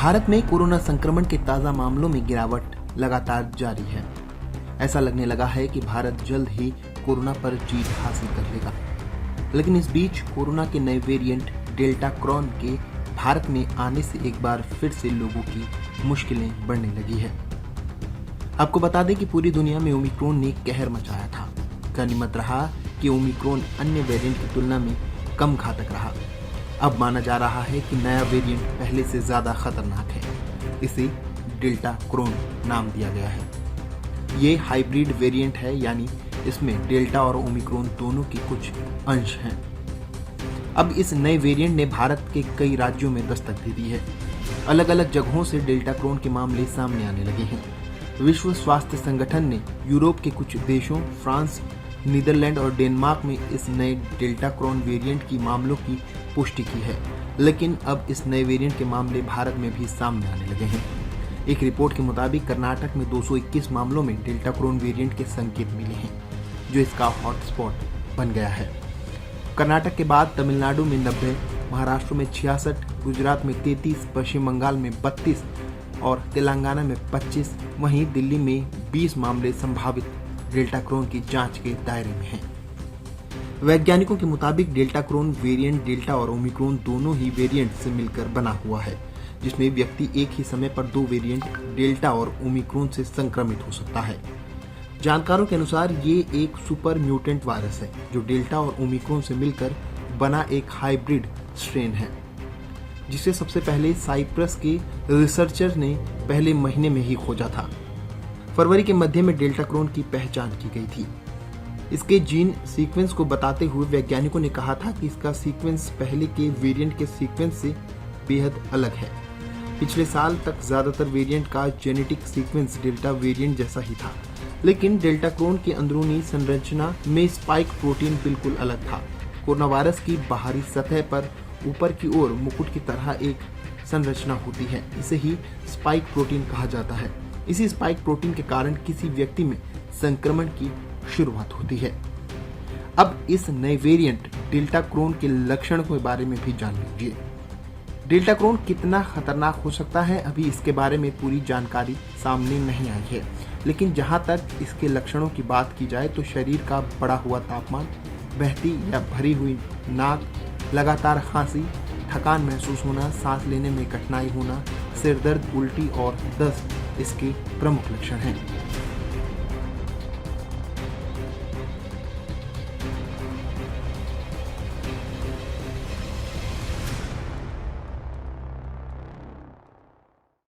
भारत में कोरोना संक्रमण के ताजा मामलों में गिरावट लगातार जारी है। ऐसा लगने लगा है कि भारत जल्द ही कोरोना पर जीत हासिल कर लेगा। लेकिन इस बीच कोरोना के नए वेरिएंट डेल्टा क्रॉन के भारत में आने से एक बार फिर से लोगों की मुश्किलें बढ़ने लगी है। आपको बता दें कि पूरी दुनिया में ओमिक्रॉन ने कहर मचाया था। गनीमत रहा कि ओमिक्रॉन अन्य वेरिएंट की तुलना में कम घातक रहा। अब माना जा रहा है कि नया वेरिएंट पहले से ज्यादा खतरनाक है। इसे डेल्टा क्रॉन नाम दिया गया है। ये हाइब्रिड वेरिएंट है, यानी इसमें डेल्टा और ओमिक्रॉन दोनों के कुछ अंश हैं। अब इस नए वेरिएंट ने भारत के कई राज्यों में दस्तक दे दी है। अलग अलग जगहों से डेल्टा क्रॉन के मामले सामने आने लगे हैं। विश्व स्वास्थ्य संगठन ने यूरोप के कुछ देशों फ्रांस, नीदरलैंड और डेनमार्क में इस नए डेल्टा क्रॉन वेरिएंट की मामलों की पुष्टि की है। लेकिन अब इस नए वेरिएंट के मामले भारत में भी सामने आने लगे हैं। एक रिपोर्ट के मुताबिक कर्नाटक में 221 मामलों में डेल्टा क्रॉन वेरिएंट के संकेत मिले हैं, जो इसका हॉटस्पॉट बन गया है। कर्नाटक के बाद तमिलनाडु में 90, महाराष्ट्र में 66, गुजरात में 33, पश्चिम बंगाल में 32 और तेलंगाना में 25, वहीं दिल्ली में 20 मामले संभावित डेल्टा क्रॉन की जांच के दायरे में हैं। वैज्ञानिकों के मुताबिक डेल्टा क्रॉन वेरिएंट डेल्टा और ओमिक्रॉन दोनों ही वेरिएंट से मिलकर बना हुआ है, जिसमें व्यक्ति एक ही समय पर दो वेरिएंट डेल्टा और ओमिक्रॉन से संक्रमित हो सकता है। जानकारों के अनुसार ये एक सुपर म्यूटेंट वायरस है, जो डेल्टा और ओमिक्रॉन से मिलकर बना एक हाइब्रिड स्ट्रेन है, जिसे सबसे पहले साइप्रस के रिसर्चर ने पहले महीने में ही खोजा था। फरवरी के मध्य में डेल्टा क्रॉन की पहचान की गई थी। इसके जीन सीक्वेंस को बताते हुए वैज्ञानिकों ने कहा था कि इसका सीक्वेंस पहले के वेरिएंट के सीक्वेंस से बेहद अलग है। पिछले साल तक ज्यादातर वेरिएंट का जेनेटिक सीक्वेंस डेल्टा वेरिएंट जैसा ही था, लेकिन डेल्टा क्रॉन की अंदरूनी संरचना में स्पाइक प्रोटीन बिल्कुल अलग था। कोरोना वायरस की बाहरी सतह पर ऊपर की ओर मुकुट की तरह एक संरचना होती है। इसे ही स्पाइक प्रोटीन कहा जाता है। इसी स्पाइक प्रोटीन के कारण किसी व्यक्ति में संक्रमण की शुरुआत होती है। अब इस नए वेरिएंट डेल्टा क्रॉन के लक्षण के बारे में भी जान लीजिए। डेल्टा क्रॉन कितना खतरनाक हो सकता है, अभी इसके बारे में पूरी जानकारी सामने नहीं आई है। लेकिन जहां तक इसके लक्षणों की बात की जाए तो शरीर का बढ़ा हुआ तापमान, बहती या भरी हुई नाक, लगातार खांसी, थकान महसूस होना, सांस लेने में कठिनाई होना, सिर दर्द, उल्टी और दस्त इसके प्रमुख लक्षण हैं।